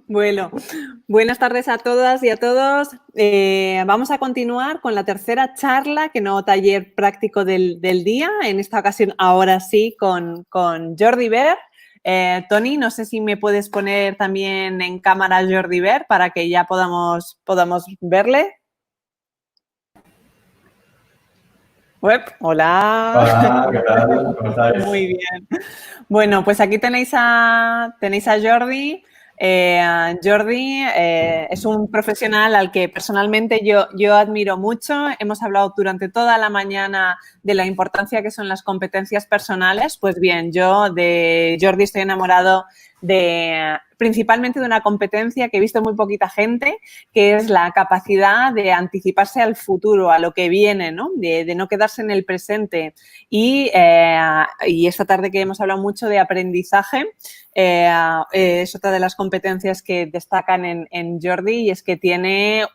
Bueno, buenas tardes a todas y a todos. Vamos a continuar con la tercera charla, que no taller práctico del día. En esta ocasión, ahora sí, con Jordi Ver. Toni, no sé si me puedes poner también en cámara Jordi Ver para que ya podamos verle. Hola. Hola, ¿qué tal? ¿Cómo estáis? Muy bien. Bueno, pues aquí tenéis a Jordi. Jordi es un profesional al que personalmente yo admiro mucho. Hemos hablado durante toda la mañana de la importancia que son las competencias personales. Pues bien, yo de Jordi estoy enamorado principalmente de una competencia que he visto muy poquita gente, que es la capacidad de anticiparse al futuro, a lo que viene, ¿no? De no quedarse en el presente. Y esta tarde que hemos hablado mucho de aprendizaje, es otra de las competencias que destacan en Jordi, y es que tiene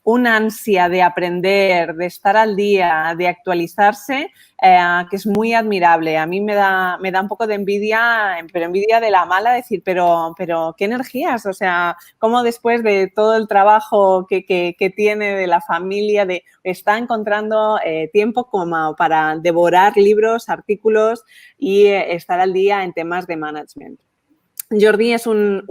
una ansia de aprender, de estar al día, de actualizarse, que es muy admirable. A mí me da un poco de envidia, pero envidia de la mala, decir, pero qué energías, o sea, cómo después de todo el trabajo que tiene, de la familia, está encontrando tiempo como para devorar libros, artículos y estar al día en temas de management. Jordi es un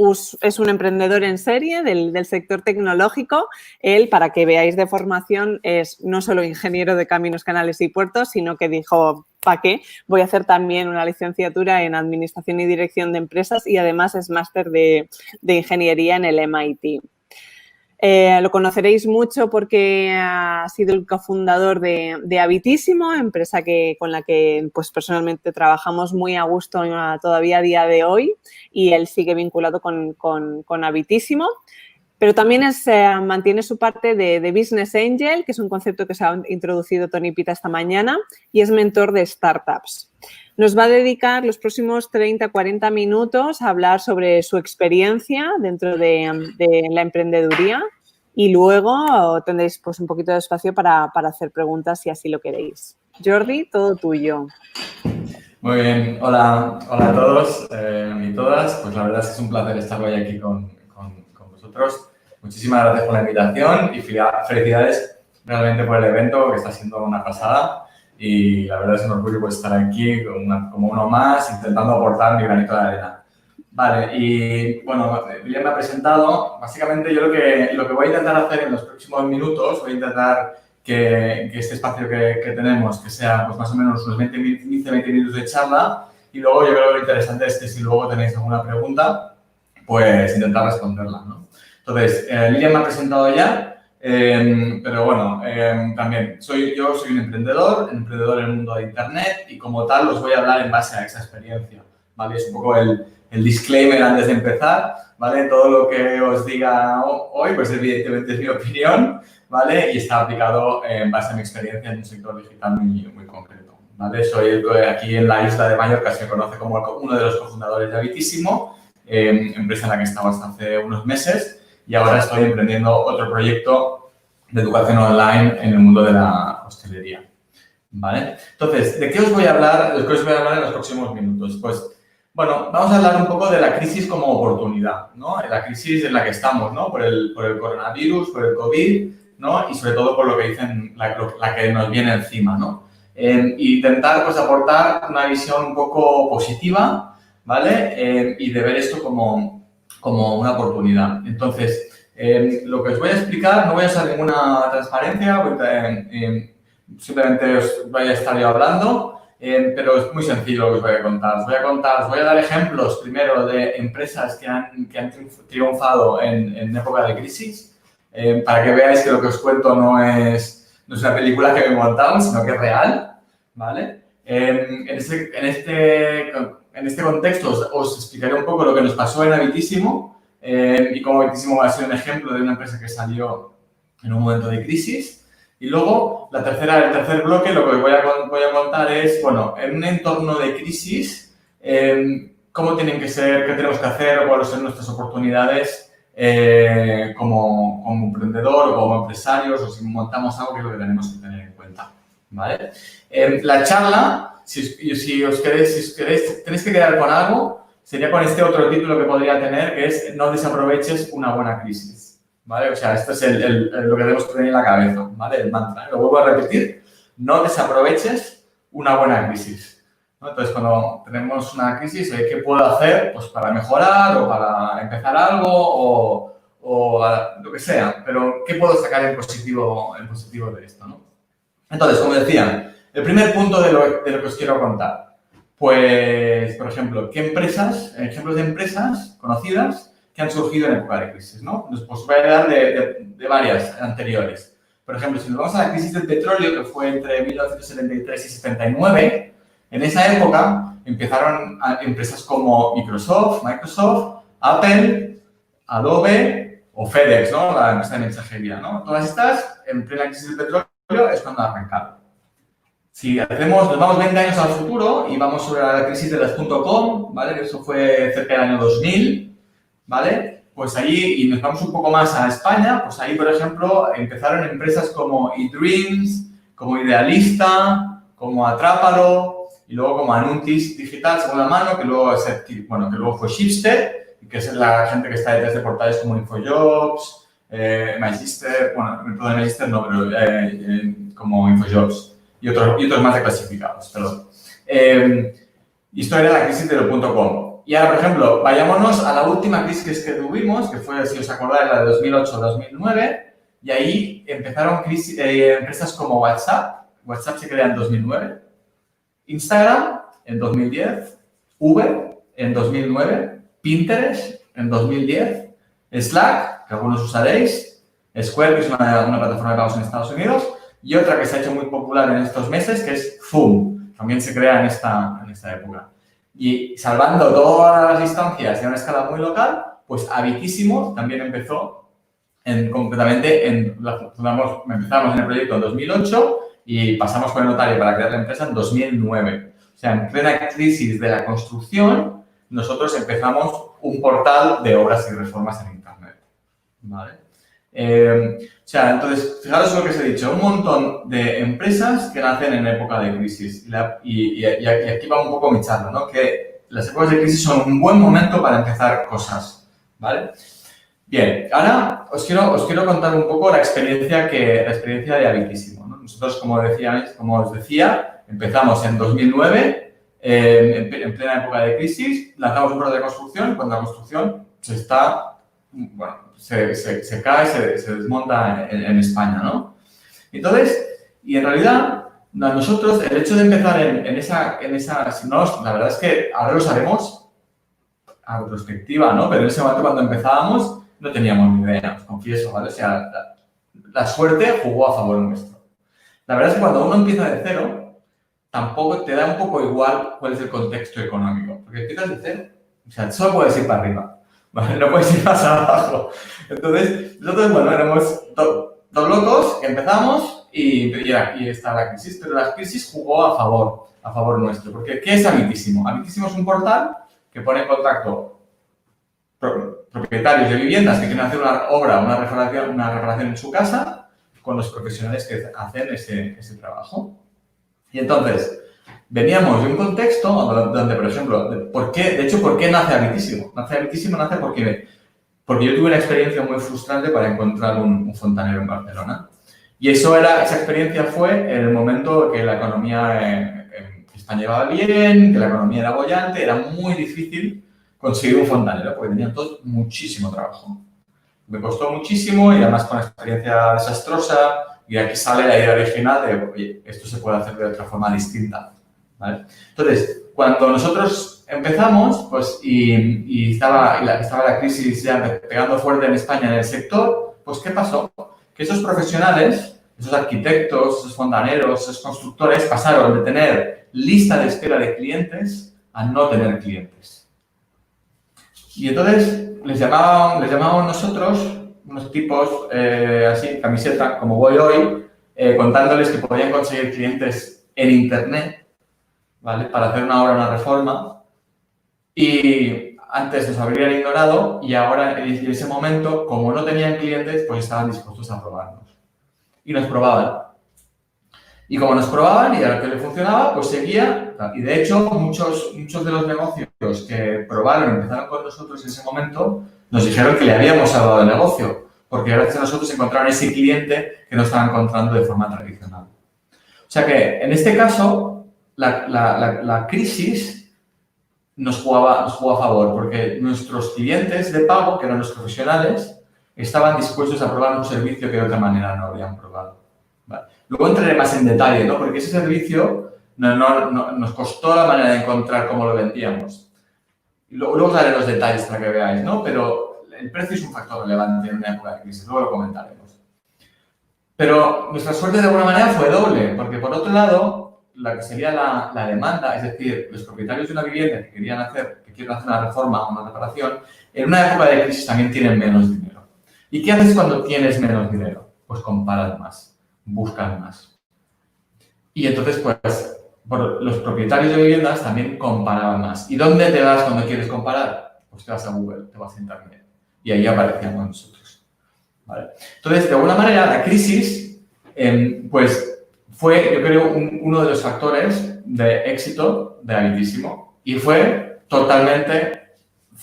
emprendedor en serie del sector tecnológico. Él, para que veáis de formación, es no solo ingeniero de caminos, canales y puertos, sino que dijo, ¿para qué? Voy a hacer también una licenciatura en Administración y Dirección de Empresas, y además es máster de ingeniería en el MIT. Lo conoceréis mucho porque ha sido el cofundador de Habitísimo, empresa con la que pues, personalmente trabajamos muy a gusto todavía a día de hoy, y él sigue vinculado con Habitísimo. Pero también mantiene su parte de Business Angel, que es un concepto que se ha introducido Toni Pita esta mañana, y es mentor de startups. Nos va a dedicar los próximos 30-40 minutos a hablar sobre su experiencia dentro de la emprendeduría, y luego tendréis pues, un poquito de espacio para hacer preguntas si así lo queréis. Jordi, todo tuyo. Muy bien, hola a todos y todas. Pues la verdad es que es un placer estar hoy aquí con vosotros. Muchísimas gracias por la invitación y felicidades realmente por el evento, que está siendo una pasada. Y la verdad es un orgullo pues, estar aquí como uno más, intentando aportar mi granito de arena. Vale, y bueno, ya me ha presentado. Básicamente yo lo que voy a intentar hacer en los próximos minutos, voy a intentar que este espacio que tenemos, que sea pues, más o menos unos 15-20 minutos de charla, y luego yo creo que lo interesante es que si luego tenéis alguna pregunta, pues intentar responderla, ¿no? Entonces, Lilian me ha presentado ya, pero bueno, también yo soy un emprendedor en el mundo de Internet, y como tal os voy a hablar en base a esa experiencia, ¿vale? Es un poco el disclaimer antes de empezar, ¿vale? Todo lo que os diga hoy, pues evidentemente es mi opinión, ¿vale? Y está aplicado en base a mi experiencia en un sector digital muy concreto, ¿vale? Soy aquí en la isla de Mallorca, se conoce como uno de los cofundadores de Habitísimo, empresa en la que estaba hasta hace unos meses, y ahora estoy emprendiendo otro proyecto de educación online en el mundo de la hostelería, ¿vale? Entonces, ¿de qué os voy a hablar? ¿De qué os voy a hablar en los próximos minutos? Pues, bueno, vamos a hablar un poco de la crisis como oportunidad, ¿no? La crisis en la que estamos, ¿no? Por el coronavirus, por el COVID, ¿no? Y sobre todo por lo que dicen, la que nos viene encima, ¿no? Intentar, pues, aportar una visión un poco positiva, ¿vale? Y de ver esto como una oportunidad. Entonces, lo que os voy a explicar, no voy a usar ninguna transparencia, simplemente os voy a estar yo hablando, pero es muy sencillo lo que os voy a contar. Os voy a dar ejemplos primero de empresas que han triunfado en época de crisis, para que veáis que lo que os cuento no es una película que me he montado, sino que es real, ¿vale? En este contexto os explicaré un poco lo que nos pasó en Habitísimo, y cómo Habitísimo va a ser un ejemplo de una empresa que salió en un momento de crisis. Y luego, el tercer bloque, lo que voy a contar es, bueno, en un entorno de crisis, cómo tienen que ser, qué tenemos que hacer, o cuáles son nuestras oportunidades como emprendedor o como empresarios, o si montamos algo, que es lo que tenemos que tener en cuenta, ¿vale? La charla, si os queréis, tenéis que quedar con algo. sería con este otro título que podría tener, que es no desaproveches una buena crisis, ¿vale? O sea, esto es lo que debemos tener en la cabeza, ¿vale? El mantra, ¿eh? Lo vuelvo a repetir, no desaproveches una buena crisis, ¿no? Entonces, cuando tenemos una crisis, ¿qué puedo hacer? Pues para mejorar o para empezar algo o lo que sea, pero ¿qué puedo sacar en positivo de esto, ¿no? Entonces, como decía, el primer punto de lo que os quiero contar, pues, por ejemplo, ejemplos de empresas conocidas que han surgido en época de crisis, ¿no? Pues voy a dar de varias anteriores. Por ejemplo, si nos vamos a la crisis del petróleo, que fue entre 1973 y 79, en esa época empezaron empresas como Microsoft, Apple, Adobe o FedEx, ¿no? La empresa de mensajería, ¿no? Todas estas, en plena crisis del petróleo, es cuando arrancaron. Si nos vamos 20 años al futuro y vamos sobre la crisis de las .com, ¿vale? Eso fue cerca del año 2000, ¿vale? Pues allí, y nos vamos un poco más a España, pues ahí, por ejemplo, empezaron empresas como eDreams, como Idealista, como Atrápalo, y luego como Anuntis Digital, segunda mano, que luego fue Shipster, que es la gente que está detrás de portales como Infojobs, Magister, perdón, Magister no, pero como Infojobs. Y otros más de clasificados, perdón. Y esto era la crisis de lo .com. Y ahora, por ejemplo, vayámonos a la última crisis que tuvimos, que fue, si os acordáis, la de 2008-2009, y ahí empezaron empresas como WhatsApp. WhatsApp se crea en 2009. Instagram en 2010. Uber en 2009. Pinterest en 2010. Slack, que algunos usaréis. Square, que es una plataforma de pagos en Estados Unidos. Y otra que se ha hecho muy popular en estos meses, que es Zoom. También se crea en esta época. Y salvando todas las instancias y a una escala muy local, pues Habitísimo también empezó empezamos en el proyecto en 2008 y pasamos con el notario para crear la empresa en 2009. O sea, en plena crisis de la construcción, nosotros empezamos un portal de obras y reformas en Internet. ¿Vale? Entonces, fijaros lo que os he dicho, un montón de empresas que nacen en época de crisis. Y aquí va un poco mi charla, ¿no? Que las épocas de crisis son un buen momento para empezar cosas, ¿vale? Bien, ahora os quiero contar un poco la experiencia de Habitísimo, ¿no? Nosotros, como os decía, empezamos en 2009, en plena época de crisis, lanzamos un proyecto de construcción, cuando la construcción se cae, se desmonta en España, ¿no? Entonces, y en realidad, a nosotros, el hecho de empezar en esa la verdad es que ahora lo sabemos a retrospectiva, ¿no? Pero en ese momento cuando empezábamos no teníamos ni idea, os confieso, ¿vale? O sea, la suerte jugó a favor nuestro. La verdad es que cuando uno empieza de cero, tampoco te da un poco igual cuál es el contexto económico, porque empiezas de cero, o sea, solo puedes ir para arriba. ¿Vale? No puedes ir más abajo. Entonces, nosotros, éramos dos locos, empezamos y está la crisis, pero la crisis jugó a favor nuestro. Porque, ¿qué es Habitísimo? Habitísimo es un portal que pone en contacto propietarios de viviendas que quieren hacer una obra, una reparación en su casa con los profesionales que hacen ese trabajo. Y entonces, veníamos de un contexto donde, por ejemplo, ¿por qué nace Habitísimo? Nace porque yo tuve una experiencia muy frustrante para encontrar un fontanero en Barcelona. Y esa experiencia fue en el momento que la economía en España iba bien, que la economía era bollante, era muy difícil conseguir un fontanero, porque tenían todos muchísimo trabajo. Me costó muchísimo y además con una experiencia desastrosa, y aquí sale la idea original de, oye, esto se puede hacer de otra forma distinta. ¿Vale? Entonces, cuando nosotros empezamos, pues, y estaba la crisis ya pegando fuerte en España en el sector, pues, ¿qué pasó? Que esos profesionales, esos arquitectos, esos fontaneros, esos constructores, pasaron de tener lista de espera de clientes a no tener clientes. Y entonces les llamábamos nosotros, unos tipos así, camiseta, como voy hoy, contándoles que podían conseguir clientes en Internet, ¿vale? Para hacer una obra, una reforma. Y antes nos habrían ignorado y ahora, en ese momento, como no tenían clientes, pues estaban dispuestos a probarnos. Y nos probaban. Y como nos probaban y a lo que le funcionaba, pues seguía. Y de hecho, muchos de los negocios que probaron y empezaron con nosotros en ese momento, nos dijeron que le habíamos salvado el negocio, porque gracias a nosotros encontraron ese cliente que no estaba encontrando de forma tradicional. O sea que, en este caso, la crisis nos jugaba a favor, porque nuestros clientes de pago, que eran los profesionales, estaban dispuestos a probar un servicio que de otra manera no habían probado. Vale. Luego entraré más en detalle, ¿no? Porque ese servicio nos costó la manera de encontrar cómo lo vendíamos. Y luego os daré los detalles para que veáis, ¿no? Pero el precio es un factor relevante en una época de crisis, luego lo comentaremos. Pero nuestra suerte de alguna manera fue doble, porque por otro lado, la que sería la demanda, es decir, los propietarios de una vivienda que quieren hacer una reforma o una reparación, en una época de crisis también tienen menos dinero. ¿Y qué haces cuando tienes menos dinero? Pues comparas más, buscan más. Y entonces, pues, los propietarios de viviendas también comparaban más. ¿Y dónde te vas cuando quieres comparar? Pues te vas a Google, te vas a Internet. Y ahí aparecíamos nosotros. ¿Vale? Entonces, de alguna manera, la crisis, pues, fue, yo creo, uno de los factores de éxito de Habitísimo. Y fue totalmente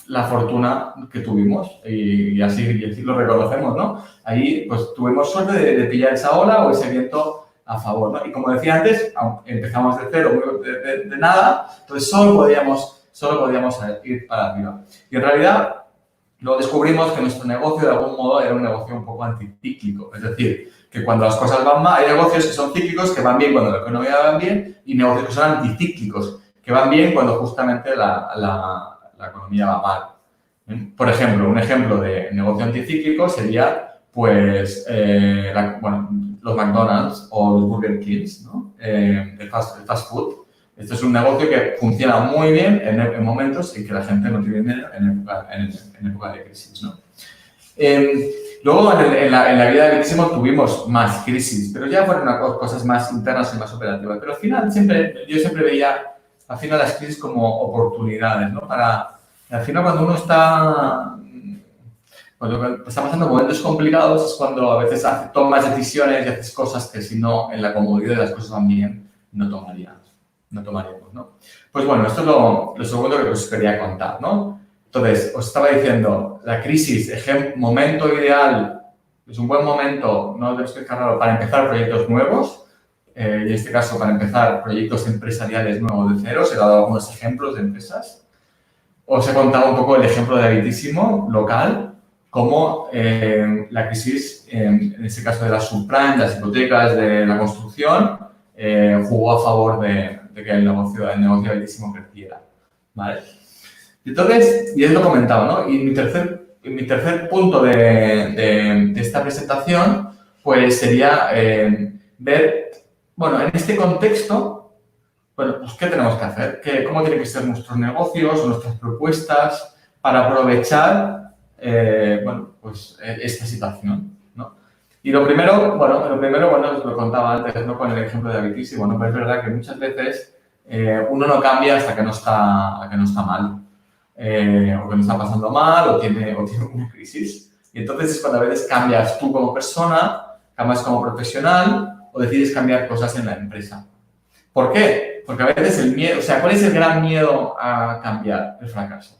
la fortuna que tuvimos. Y así lo reconocemos, ¿no? Ahí, pues, tuvimos suerte de pillar esa ola o ese viento a favor, ¿no? Y como decía antes, empezamos de cero, de nada, entonces solo podíamos ir para arriba. Y en realidad, luego descubrimos que nuestro negocio, de algún modo, era un negocio un poco anticíclico. Es decir, que cuando las cosas van mal, hay negocios que son cíclicos, que van bien cuando la economía va bien, y negocios que son anticíclicos, que van bien cuando justamente la economía va mal. Por ejemplo, un ejemplo de negocio anticíclico sería, pues, los McDonald's o los Burger Kings, ¿no? El fast food. Esto es un negocio que funciona muy bien en momentos en que la gente no tiene dinero en época de crisis, ¿no? Luego, en la vida de Habitísimo tuvimos más crisis, pero ya fueron cosas más internas y más operativas. Pero al final, yo siempre veía al final las crisis como oportunidades, ¿no? Al final, cuando uno cuando está pasando momentos complicados es cuando a veces tomas decisiones y haces cosas que si no, en la comodidad de las cosas van bien, no tomaríamos, ¿no? Pues bueno, esto es lo segundo que os quería contar, ¿no? Entonces, os estaba diciendo, la crisis, momento ideal, es un buen momento, no debemos descargarlo, para empezar proyectos nuevos, y en este caso para empezar proyectos empresariales nuevos de cero. Os he dado algunos ejemplos de empresas. Os he contado un poco el ejemplo de Habitísimo local, cómo la crisis, en este caso de las subprime, las hipotecas, de la construcción, jugó a favor de que el negocio de Habitísimo creciera, ¿vale? Entonces, y lo comentaba, ¿no? Y mi tercer punto de esta presentación, pues sería ver, bueno, en este contexto, bueno, pues ¿qué tenemos que hacer? ¿Cómo tienen que ser nuestros negocios, nuestras propuestas para aprovechar pues esta situación, ¿no? Y lo primero, os lo contaba antes, ¿no? Con el ejemplo de Habitísimo, ¿no? Pero es verdad que muchas veces uno no cambia hasta que no está mal, o que no está pasando mal, o tiene una crisis. Y entonces es cuando a veces cambias tú como persona, cambias como profesional, o decides cambiar cosas en la empresa. ¿Por qué? Porque a veces el miedo, o sea, ¿cuál es el gran miedo a cambiar? El fracaso.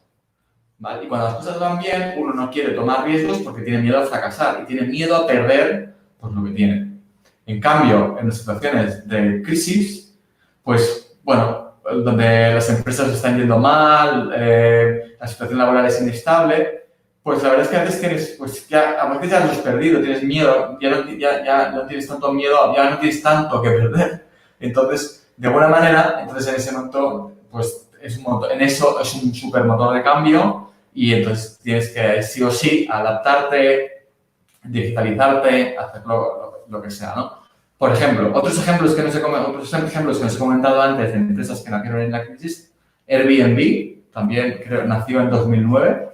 ¿Vale? Y cuando las cosas van bien, uno no quiere tomar riesgos porque tiene miedo a fracasar y tiene miedo a perder, pues, lo que tiene. En cambio, en las situaciones de crisis, pues, bueno, donde las empresas están yendo mal, la situación laboral es inestable, pues la verdad es que a veces tienes, pues ya, a veces ya lo has perdido, tienes miedo, ya no tienes tanto miedo, ya no tienes tanto que perder. Entonces, de alguna manera, en ese momento, pues eso es un súper motor de cambio y entonces tienes que sí o sí adaptarte, digitalizarte, hacer lo que sea, ¿no? Por ejemplo, otros ejemplos que os he comentado antes de empresas que nacieron en la crisis, Airbnb, también nació en 2009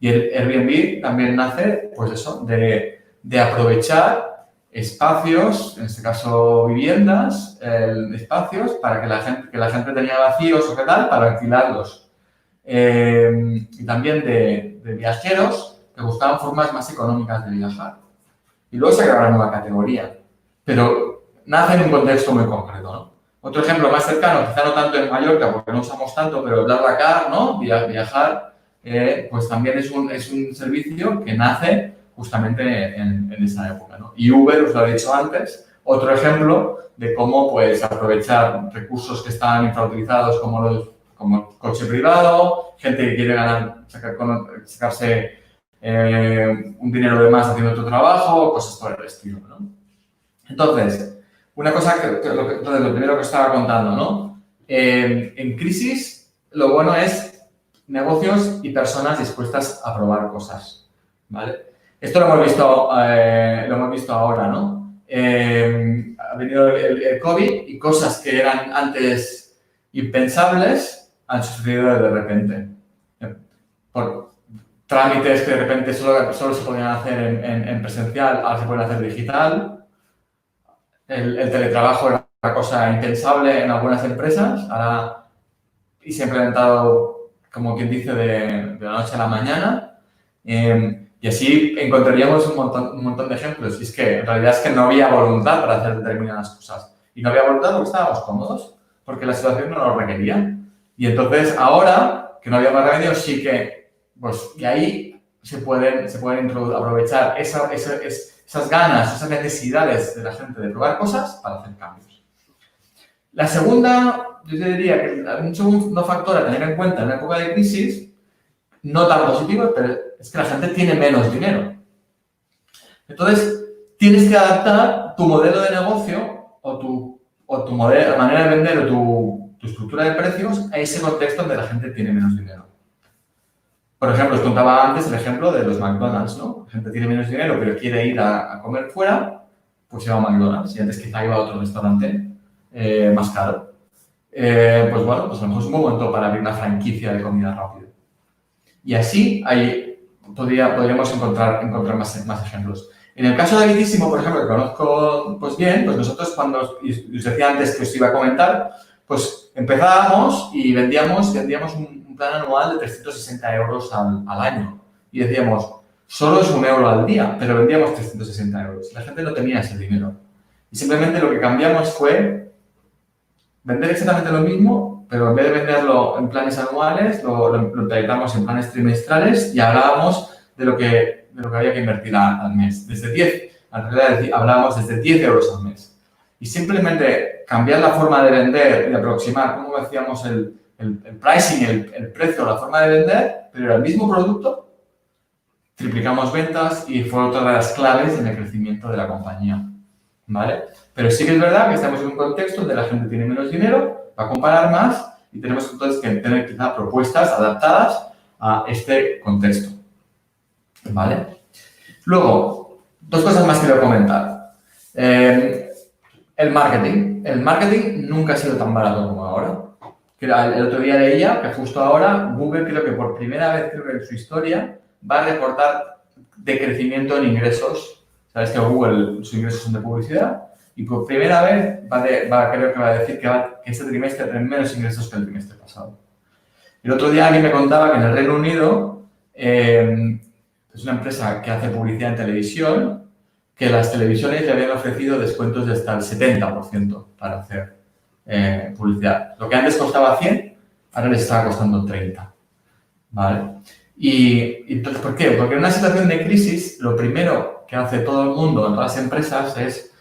y el Airbnb también nace, pues eso, de aprovechar espacios, en este caso viviendas, espacios para que la gente tenía vacíos o qué tal, para alquilarlos. Y también de viajeros que buscaban formas más económicas de viajar. Y luego se creó una nueva categoría. Pero nace en un contexto muy concreto, ¿no? Otro ejemplo más cercano, quizá no tanto en Mallorca, porque no usamos tanto, pero BlaBlaCar, ¿no? Viajar, pues también es un servicio que nace justamente en esa época, ¿no? Y Uber, os lo he dicho antes, otro ejemplo de cómo, pues, aprovechar recursos que están infrautilizados como el coche privado, gente que quiere sacarse un dinero de más haciendo otro trabajo, cosas por el estilo, ¿no? Entonces, una cosa lo primero que os estaba contando, ¿no? En crisis, lo bueno es negocios y personas dispuestas a probar cosas, ¿vale? Esto lo hemos visto ahora, ¿no? Ha venido el COVID y cosas que eran antes impensables han sucedido de repente. Por trámites que de repente solo se podían hacer en presencial, ahora se pueden hacer digital. El teletrabajo era una cosa impensable en algunas empresas, ahora y se ha implementado, como quien dice, de la noche a la mañana. Y así encontraríamos un montón de ejemplos. Y es que en realidad es que no había voluntad para hacer determinadas cosas. Y no había voluntad porque estábamos cómodos, porque la situación no lo requería. Y entonces ahora, que no había más remedio, sí que, pues, y ahí se pueden aprovechar esas ganas, esas necesidades de la gente de probar cosas para hacer cambios. La segunda, yo te diría que un segundo factor a tener en cuenta en la época de crisis, no tan positivo, pero es que la gente tiene menos dinero. Entonces, tienes que adaptar tu modelo de negocio o tu manera de vender o tu estructura de precios a ese contexto donde la gente tiene menos dinero. Por ejemplo, os contaba antes el ejemplo de los McDonald's, ¿no? La gente tiene menos dinero, pero quiere ir a comer fuera, pues se va a McDonald's. Y antes quizá iba a otro restaurante más caro. Pues bueno, pues a lo mejor es un buen momento para abrir una franquicia de comida rápida. Y así podríamos encontrar más ejemplos. En el caso de Bitísimo, por ejemplo, que conozco pues bien, pues nosotros cuando, y os decía antes que os iba a comentar, pues empezábamos y vendíamos un plan anual de 360 euros al año. Y decíamos, solo es 1 euro al día, pero vendíamos 360 euros. La gente no tenía ese dinero. Y simplemente lo que cambiamos fue vender exactamente lo mismo, pero en vez de venderlo en planes anuales, lo implementamos en planes trimestrales y hablábamos de lo que había que invertir al mes. En realidad hablábamos desde 10 euros al mes. Y simplemente cambiar la forma de vender y de aproximar cómo hacíamos el pricing, el precio, la forma de vender, pero era el mismo producto, triplicamos ventas y fue otra de las claves en el crecimiento de la compañía, ¿vale? Pero sí que es verdad que estamos en un contexto donde la gente tiene menos dinero, va a comparar más y tenemos entonces que tener quizá propuestas adaptadas a este contexto, ¿vale? Luego, 2 cosas más quiero comentar. El marketing. El marketing nunca ha sido tan barato como ahora. El otro día leía que justo ahora Google creo que por primera vez en su historia va a reportar decrecimiento en ingresos. Sabes que Google, sus ingresos son de publicidad y por primera vez creo que va a decir que este trimestre tiene menos ingresos que el trimestre pasado. El otro día alguien me contaba que en el Reino Unido es una empresa que hace publicidad en televisión, que las televisiones le habían ofrecido descuentos de hasta el 70% para hacer publicidad. Lo que antes costaba 100, ahora les está costando 30, ¿vale? Y entonces, ¿por qué? Porque en una situación de crisis, lo primero que hace todo el mundo en todas las empresas es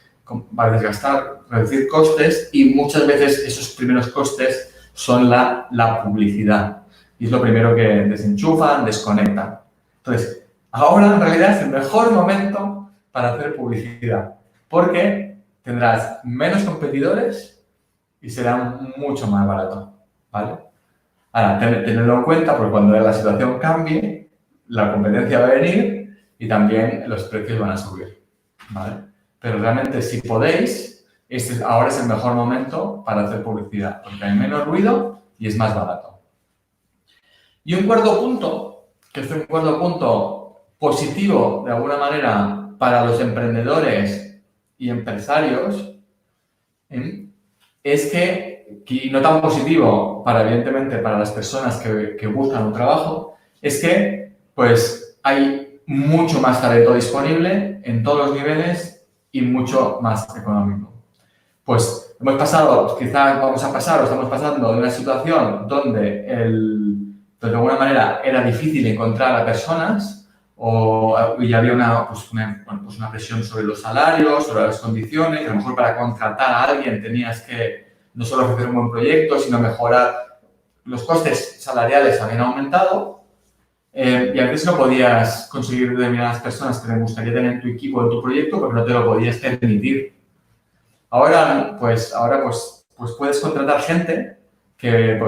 desgastar, reducir costes y muchas veces esos primeros costes son la publicidad. Y es lo primero que desenchufan, desconectan. Entonces, ahora en realidad es el mejor momento para hacer publicidad, porque tendrás menos competidores y será mucho más barato, ¿vale? Ahora, tenedlo en cuenta porque cuando la situación cambie, la competencia va a venir y también los precios van a subir, ¿vale? Pero realmente, si podéis, ahora es el mejor momento para hacer publicidad, porque hay menos ruido y es más barato. Y un cuarto punto, que es un cuarto punto positivo, de alguna manera, para los emprendedores y empresarios, es que, y no tan positivo evidentemente, para las personas que buscan un trabajo, es que, pues, hay mucho más talento disponible en todos los niveles y mucho más económico. pues hemos pasado, quizá vamos a pasar o estamos pasando de una situación donde de alguna manera era difícil encontrar a personas y había una presión sobre los salarios, sobre las condiciones, y a lo mejor para contratar a alguien tenías que no solo ofrecer un buen proyecto, sino mejorar. Los costes salariales habían aumentado y antes no podías conseguir determinadas personas que te gustaría tener en tu equipo, en tu proyecto, porque no te lo podías permitir. Ahora puedes contratar gente que,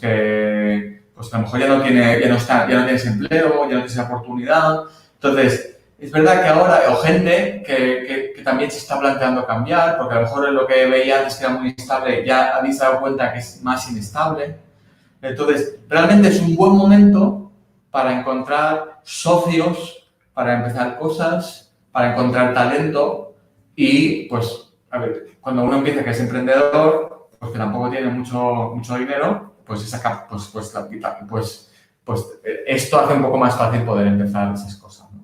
que a lo mejor ya no tienes empleo, ya no tienes oportunidad. Entonces, es verdad que ahora, o gente que también se está planteando cambiar, porque a lo mejor lo que veía antes que era muy estable, ya habéis dado cuenta que es más inestable. Entonces, realmente es un buen momento para encontrar socios, para empezar cosas, para encontrar talento y, pues, a ver, cuando uno empieza que es emprendedor, pues que tampoco tiene mucho dinero, esto hace un poco más fácil poder empezar esas cosas, ¿no?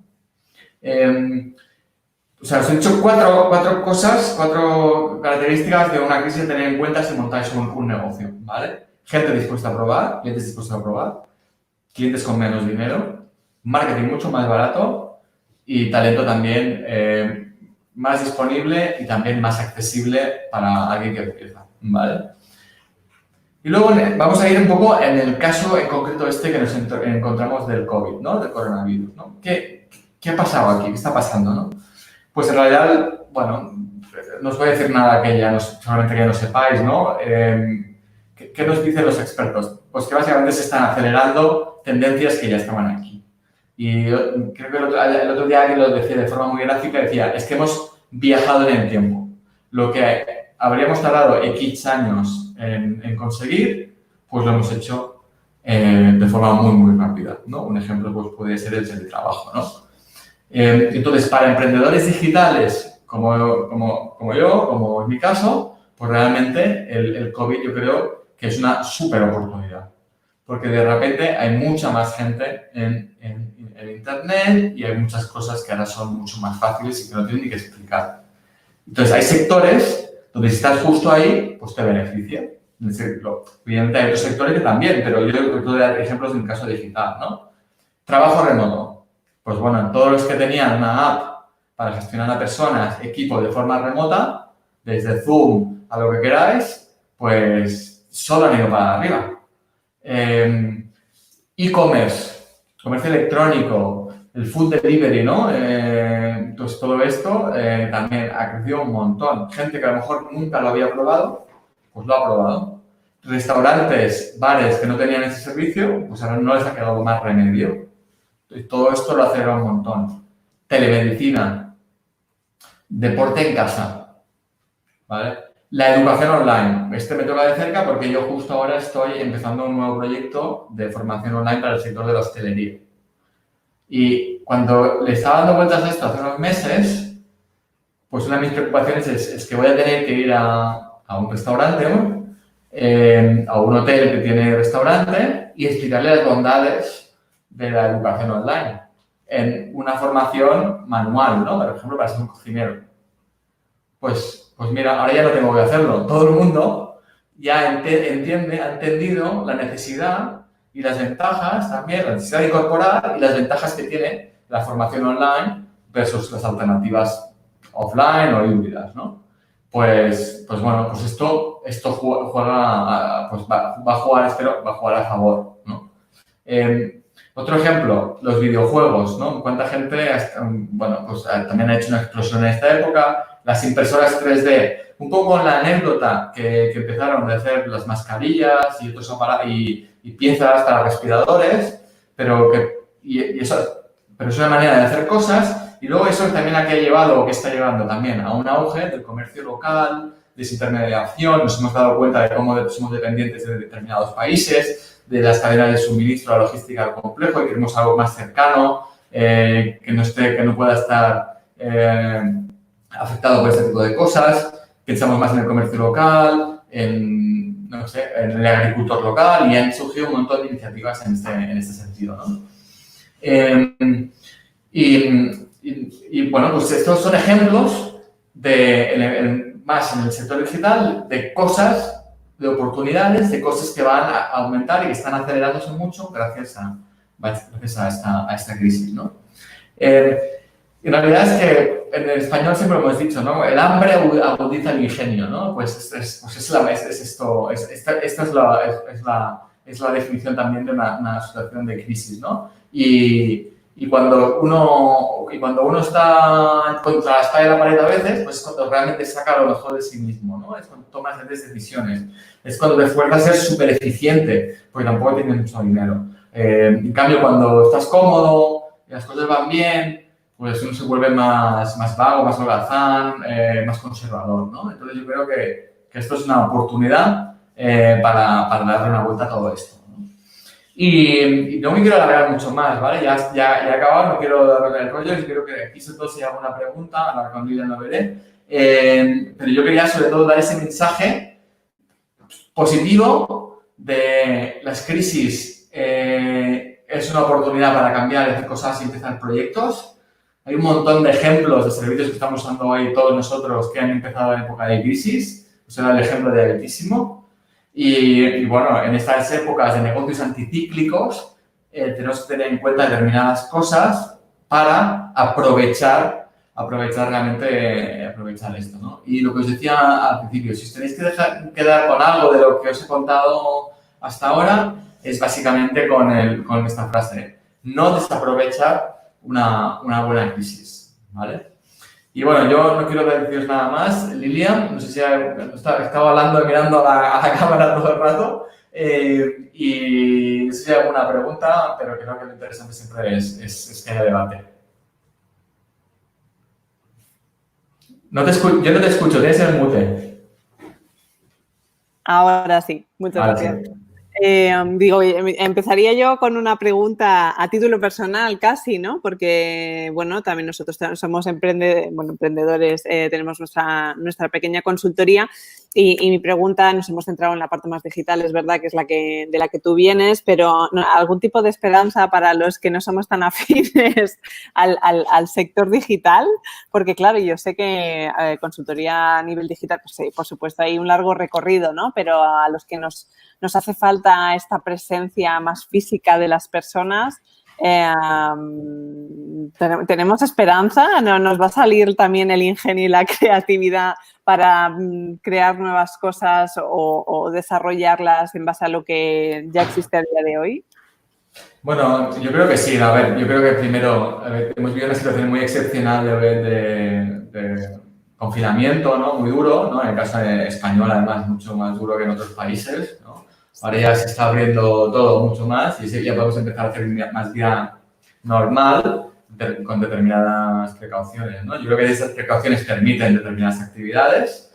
Os he dicho cuatro características de una crisis a tener en cuenta si montáis un negocio, ¿vale? Gente dispuesta a probar, clientes dispuestos a probar, clientes con menos dinero, marketing mucho más barato y talento también más disponible y también más accesible para alguien que empieza, ¿vale? Y luego vamos a ir un poco en el caso en concreto que nos encontramos del COVID, ¿no? Del coronavirus, ¿no? ¿Qué ha pasado aquí? ¿Qué está pasando, no? Pues en realidad, bueno, no os voy a decir nada solamente que ya no sepáis, ¿no? ¿Qué nos dicen los expertos? Pues que básicamente se están acelerando tendencias que ya estaban aquí. Y creo que el otro día alguien lo decía de forma muy gráfica, decía, es que hemos viajado en el tiempo. Lo que habríamos tardado X años en conseguir, pues lo hemos hecho de forma muy, muy rápida, ¿no? Un ejemplo pues, puede ser el teletrabajo, ¿no? Entonces, para emprendedores digitales como yo, como en mi caso, pues realmente el COVID yo creo que es una súper oportunidad. Porque de repente hay mucha más gente en Internet y hay muchas cosas que ahora son mucho más fáciles y que no tienen ni que explicar. Entonces, hay sectores donde si estás justo ahí, pues te beneficia. Evidentemente hay otros sectores que también, pero yo puedo dar ejemplos en el caso digital, ¿no? Trabajo remoto. Pues bueno, todos los que tenían una app para gestionar a personas, equipo de forma remota, desde Zoom a lo que queráis, pues solo han ido para arriba. E-commerce, comercio electrónico, el food delivery, ¿no? Entonces todo esto también ha crecido un montón. Gente que a lo mejor nunca lo había probado, pues lo ha probado. Restaurantes, bares que no tenían ese servicio, pues ahora no les ha quedado más remedio. Entonces, todo esto lo acelera un montón. Telemedicina, deporte en casa, ¿vale? La educación online. Me toca de cerca porque yo justo ahora estoy empezando un nuevo proyecto de formación online para el sector de la hostelería. Y cuando le estaba dando vueltas a esto hace unos meses, pues una de mis preocupaciones es que voy a tener que ir a un restaurante, a un hotel que tiene restaurante y explicarle las bondades de la educación online en una formación manual, ¿no? Por ejemplo, para ser un cocinero. Pues mira, ahora ya no tengo que hacerlo. Todo el mundo ya ha entendido la necesidad y las ventajas también, la necesidad de incorporar y las ventajas que tiene la formación online versus las alternativas offline o híbridas, ¿no? Pues bueno, pues esto juega, pues va a jugar a favor, ¿no? Otro ejemplo, los videojuegos, ¿no? ¿Cuánta gente, también ha hecho una explosión en esta época? Las impresoras 3D, un poco en la anécdota que empezaron de hacer las mascarillas y otros y piezas para respiradores, pero es una manera de hacer cosas y luego eso también que está llevando también a un auge del comercio local, desintermediación, nos hemos dado cuenta de cómo somos dependientes de determinados países, de las cadenas de suministro, la logística del complejo y queremos algo más cercano, que no pueda estar afectado por este tipo de cosas. Pensamos más en el comercio local, en el agricultor local y han surgido un montón de iniciativas en este sentido, ¿no? Y bueno, pues estos son ejemplos de más en el sector digital de cosas, de oportunidades, de cosas que van a aumentar y que están acelerándose mucho gracias a esta crisis, ¿no? En realidad es que en el español siempre lo hemos dicho, ¿no? El hambre agudiza el ingenio, ¿no? Pues esta es la definición también de una situación de crisis, ¿no? Y cuando uno está contra la espalda de la pared a veces, pues es cuando realmente saca lo mejor de sí mismo, ¿no? Es cuando tomas grandes decisiones. Es cuando te esfuerzas a ser súper eficiente, porque tampoco tienes mucho dinero. En cambio, cuando estás cómodo y las cosas van bien, pues uno se vuelve más vago, más holgazán, más conservador, ¿no? Entonces yo creo que esto es una oportunidad para darle una vuelta a todo esto, ¿no? Y no me quiero alargar mucho más, ¿vale? Ya he acabado, no quiero darle el rollo y quiero que aquí sobre todo si hay alguna pregunta, a la que con Lidia no veré. Pero yo quería sobre todo dar ese mensaje positivo de las crisis. Es una oportunidad para cambiar, hacer cosas y empezar proyectos. Hay un montón de ejemplos de servicios que estamos usando hoy todos nosotros que han empezado en época de crisis. Os he dado el ejemplo de Altísimo. Y bueno, en estas épocas de negocios anticíclicos tenemos que tener en cuenta determinadas cosas para aprovechar esto, ¿no? Y lo que os decía al principio, si os tenéis que quedar con algo de lo que os he contado hasta ahora, es básicamente con esta frase: no desaprovechar una buena crisis, ¿vale? Y bueno, yo no quiero deciros nada más. Lilian, no sé si estaba hablando y mirando a la cámara todo el rato y no sé si hay alguna pregunta, pero creo que lo interesante siempre es que haya debate. Yo no te escucho, tienes el mute. Ahora sí, muchas gracias. Sí. Empezaría yo con una pregunta a título personal casi, ¿no? Porque, bueno, también nosotros somos emprendedores, tenemos nuestra pequeña consultoría y mi pregunta, nos hemos centrado en la parte más digital, es verdad que es de la que tú vienes, pero ¿algún tipo de esperanza para los que no somos tan afines al sector digital? Porque, claro, yo sé que consultoría a nivel digital, pues sí, por supuesto, hay un largo recorrido, ¿no? Pero a los que nos hace falta esta presencia más física de las personas, ¿tenemos esperanza? ¿Nos va a salir también el ingenio y la creatividad para crear nuevas cosas o desarrollarlas en base a lo que ya existe a día de hoy? Bueno, yo creo que sí. A ver, yo creo que primero hemos vivido una situación muy excepcional de confinamiento, ¿no? Muy duro, ¿no? En el caso español, además, mucho más duro que en otros países, ¿no? Ahora ya se está abriendo todo mucho más y ya podemos empezar a hacer más vida normal con determinadas precauciones, ¿no? Yo creo que esas precauciones permiten determinadas actividades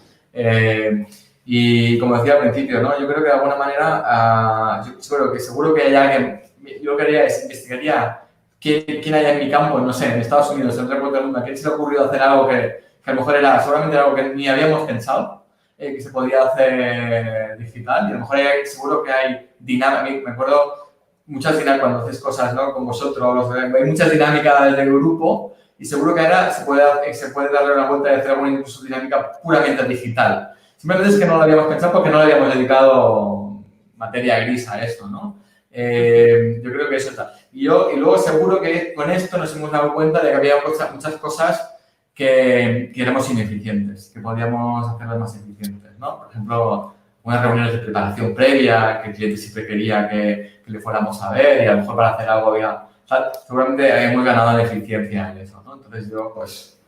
y, como decía al principio, ¿no? Yo creo que de alguna manera, seguro que hay alguien, yo investigaría quién hay en mi campo, no sé, en Estados Unidos, en otro punto del mundo, ¿a quién se le ha ocurrido hacer algo que a lo mejor era seguramente algo que ni habíamos pensado? Que se podía hacer digital y a lo mejor seguro que hay dinámica. Me acuerdo muchas dinámicas cuando haces cosas, ¿no? Con vosotros, hay muchas dinámicas del grupo y seguro que ahora se puede darle una vuelta y hacer alguna incluso dinámica puramente digital. Simplemente es que no lo habíamos pensado porque no le habíamos dedicado materia gris a esto, ¿no? Yo creo que eso está. Y luego seguro que con esto nos hemos dado cuenta de que había muchas cosas que éramos ineficientes, que podíamos hacerlas más eficientes, ¿no? Por ejemplo, unas reuniones de preparación previa, que el cliente siempre quería que le fuéramos a ver y a lo mejor para hacer algo había... O sea, seguramente hemos ganado en eficiencia en eso, ¿no? Entonces yo, pues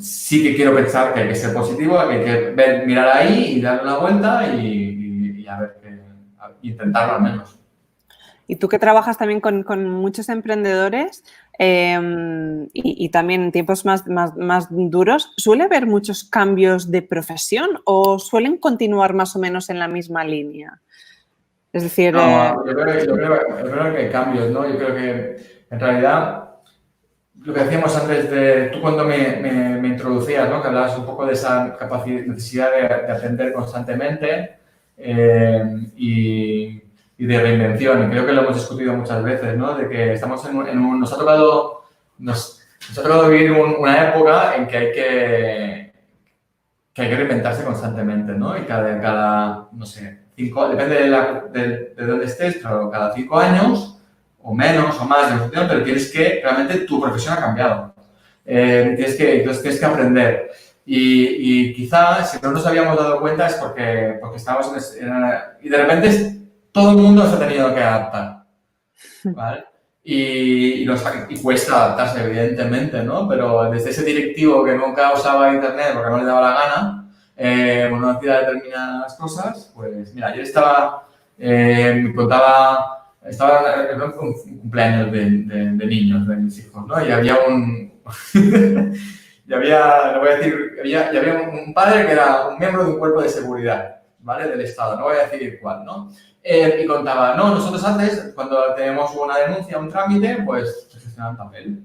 sí que quiero pensar que hay que ser positivo, que hay que mirar ahí y darle una vuelta y a ver, intentarlo al menos. Y tú que trabajas también con muchos emprendedores y también en tiempos más duros, ¿suele haber muchos cambios de profesión o suelen continuar más o menos en la misma línea? Es decir... No, yo creo que hay cambios, ¿no? Yo creo que en realidad lo que decíamos antes tú cuando me introducías, ¿no? Que hablabas un poco de esa necesidad de aprender constantemente y de reinvención. Y creo que lo hemos discutido muchas veces, ¿no? De que estamos nos ha tocado vivir una época en que que hay que reinventarse constantemente, ¿no? Y no sé, depende de dónde estés, pero cada 5 años, o menos, o más, de evolución, pero tienes que, realmente tu profesión ha cambiado. Entonces tienes que aprender. Y quizás, si no nos habíamos dado cuenta, es porque estábamos y de repente todo el mundo se ha tenido que adaptar, ¿vale? Y cuesta adaptarse, evidentemente, ¿no? Pero desde ese directivo que nunca usaba Internet porque no le daba la gana, no hacía determinadas cosas, pues mira, ayer me contaba, estaba en un cumpleaños de niños, de mis hijos, ¿no? Y había no voy a decir, había un padre que era un miembro de un cuerpo de seguridad, ¿vale? Del Estado, no voy a decir cuál, ¿no? Y contaba, no, nosotros antes, cuando tenemos una denuncia, un trámite, pues se gestionaba en papel.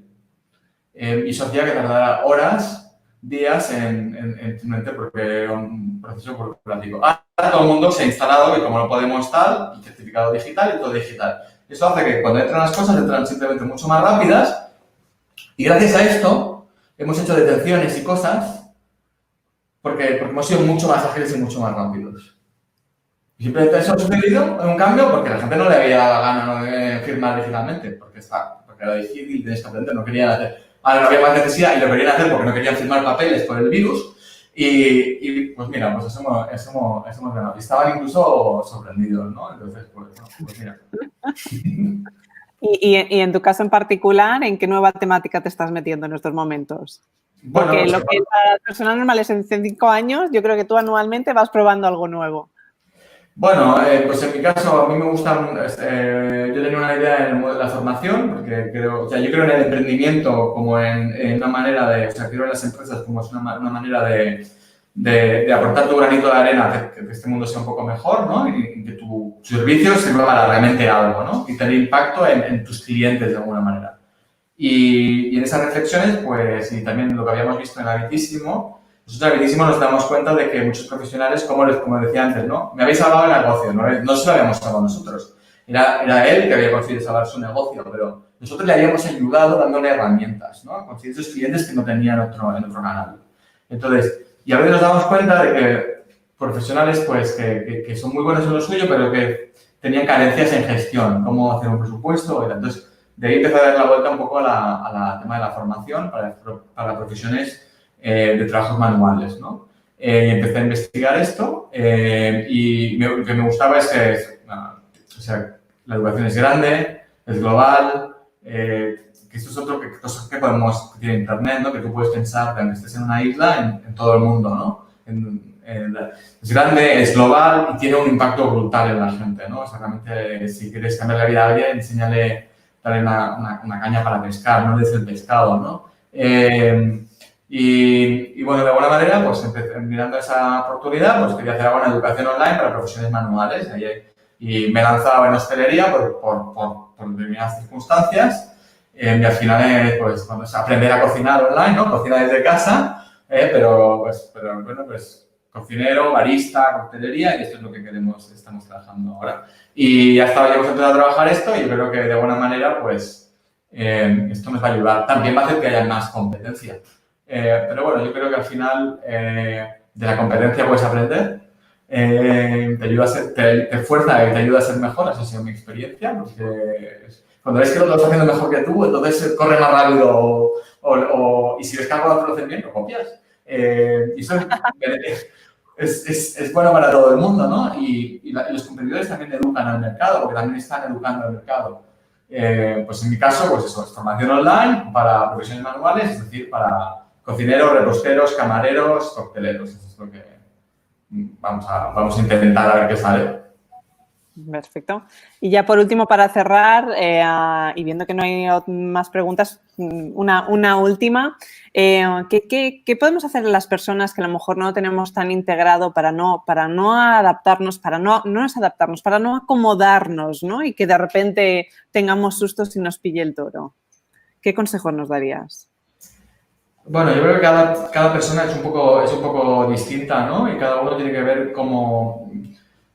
Y eso hacía que tardara horas, días simplemente porque era un proceso burocrático. Ahora todo el mundo se ha instalado y como no podemos tal, y certificado digital y todo digital. Eso hace que cuando entran las cosas, entran simplemente mucho más rápidas. Y gracias a esto, hemos hecho detenciones y cosas porque hemos sido mucho más ágiles y mucho más rápidos. Y simplemente eso ha sucedido en un cambio porque la gente no le había dado la gana de firmar digitalmente, porque era difícil, tienes que aprender, no querían hacer. Ahora no había más necesidad y lo querían hacer porque no querían firmar papeles por el virus. Y pues mira, pues eso hemos ganado. Y estaban incluso sorprendidos, ¿no? Entonces, pues mira. Y en tu caso en particular, ¿en qué nueva temática te estás metiendo en estos momentos? Porque Bueno, lo que las personas normales en 5 años, yo creo que tú anualmente vas probando algo nuevo. Bueno, pues en mi caso, a mí me gustan, yo tenía una idea en el modelo de la formación, porque yo creo en el emprendimiento como en una manera creo en las empresas como es una manera de aportar tu granito de arena, que este mundo sea un poco mejor, ¿no? Y que tu servicio sirva para realmente algo, ¿no? Y tener impacto en tus clientes de alguna manera. Y en esas reflexiones, pues, y también lo que habíamos visto en Habitísimo, nosotros en Habitísimo nos damos cuenta de que muchos profesionales, como decía antes, ¿no? Me habéis salvado el negocio, no se lo habíamos salvado nosotros. Era él que había conseguido salvar su negocio, pero nosotros le habíamos ayudado dándole herramientas, ¿no? A conseguir esos clientes que no tenían en otro canal. Entonces, y a veces nos damos cuenta de que profesionales, pues, que son muy buenos en lo suyo, pero que tenían carencias en gestión, cómo hacer un presupuesto. Entonces, de ahí empezó a dar la vuelta un poco a la tema de la formación para profesiones de trabajos manuales, ¿no? Y empecé a investigar esto y lo que me gustaba es que la educación es grande, es global, que esto es otra cosa que que tiene Internet, ¿no? Que tú puedes pensar que aunque estés en una isla, en todo el mundo, ¿no? Es grande, es global y tiene un impacto brutal en la gente, ¿no? O sea, realmente, si quieres cambiar la vida a alguien, enséñale, dale una caña para pescar, no des el pescado, ¿no? Y bueno, de alguna manera, pues mirando esa oportunidad, pues quería hacer alguna educación online para profesiones manuales. Y me he lanzado en hostelería por determinadas circunstancias. Y al final, pues, bueno, es aprender a cocinar online, ¿no? Cocina desde casa, pero bueno, pues cocinero, barista, coctelería, y esto es lo que estamos trabajando ahora. Y ya hemos empezado a trabajar esto y yo creo que de alguna manera, pues, esto nos va a ayudar. También va a hacer que haya más competencia. Pero bueno, yo creo que al final de la competencia puedes aprender, te fuerza y te ayuda a ser mejor, esa ha sido mi experiencia, porque cuando ves que lo estás haciendo mejor que tú, entonces corre más rápido y si ves que algo lo hacen bien, lo copias. Y eso es bueno para todo el mundo, ¿no? Y los competidores también educan al mercado, porque también están educando al mercado. Pues en mi caso, pues eso, es formación online para profesiones manuales, es decir, para cocineros, reposteros, camareros, cocteleros. Eso es lo que vamos a intentar a ver qué sale. Perfecto. Y ya por último, para cerrar, y viendo que no hay más preguntas, una última. ¿Qué podemos hacer las personas que a lo mejor no tenemos tan integrado para no adaptarnos, para no acomodarnos, ¿no? Y que de repente tengamos sustos y nos pille el toro? ¿Qué consejos nos darías? Bueno, yo creo que cada persona es un poco distinta, ¿no? Y cada uno tiene que ver cómo...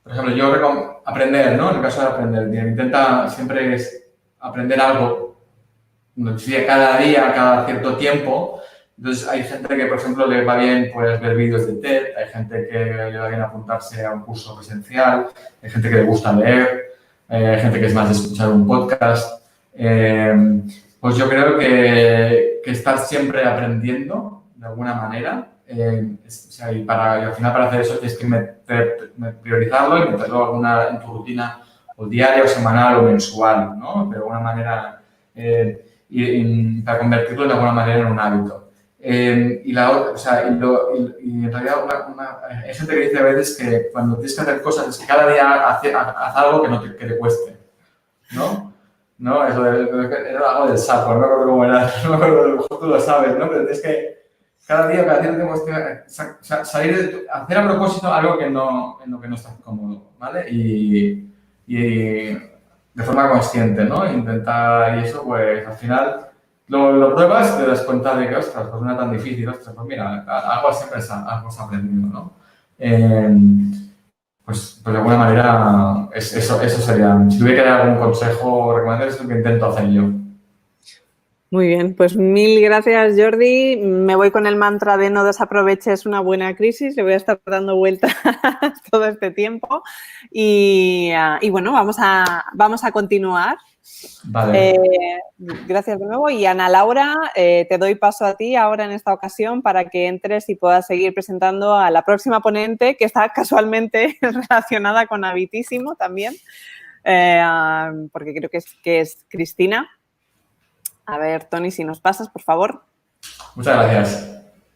Por ejemplo, yo aprender, ¿no? En el caso de aprender, intenta siempre aprender algo cada día, cada cierto tiempo, Entonces, hay gente que, por ejemplo, le va bien pues, ver vídeos de TED, hay gente que le va bien apuntarse a un curso presencial, hay gente que le gusta leer, hay gente que es más de escuchar un podcast. Pues yo creo que estar siempre aprendiendo, de alguna manera, o sea, y al final para hacer eso tienes que priorizarlo y meterlo en tu rutina o diaria o semanal o mensual, ¿no? De alguna manera, para convertirlo de alguna manera en un hábito. Y en realidad hay gente que dice a veces que cuando tienes que hacer cosas es que cada día haz algo que te cueste, ¿no? ¿No? Eso era algo del sapo, no me acuerdo cómo era, no me acuerdo, a lo mejor tú lo sabes, ¿no? Pero es que cada día tenemos que hacer a propósito algo en lo que no estás cómodo, ¿vale? Y de forma consciente, ¿no? Intentar, y eso, pues al final lo pruebas y te das cuenta de que, ostras, pues no es tan difícil, ostras, pues mira, algo siempre algo has aprendido, ¿no? Pues de alguna manera, eso sería. Si tuviera que dar algún consejo o recomendación, es lo que intento hacer yo. Muy bien, pues mil gracias, Jordi. Me voy con el mantra de no desaproveches una buena crisis. Le voy a estar dando vueltas todo este tiempo. Y bueno, vamos a continuar. Vale. Gracias de nuevo. Y Ana Laura, te doy paso a ti ahora en esta ocasión para que entres y puedas seguir presentando a la próxima ponente, que está casualmente relacionada con Habitísimo también, porque creo que es Cristina. A ver, Tony, si nos pasas, por favor. Muchas gracias.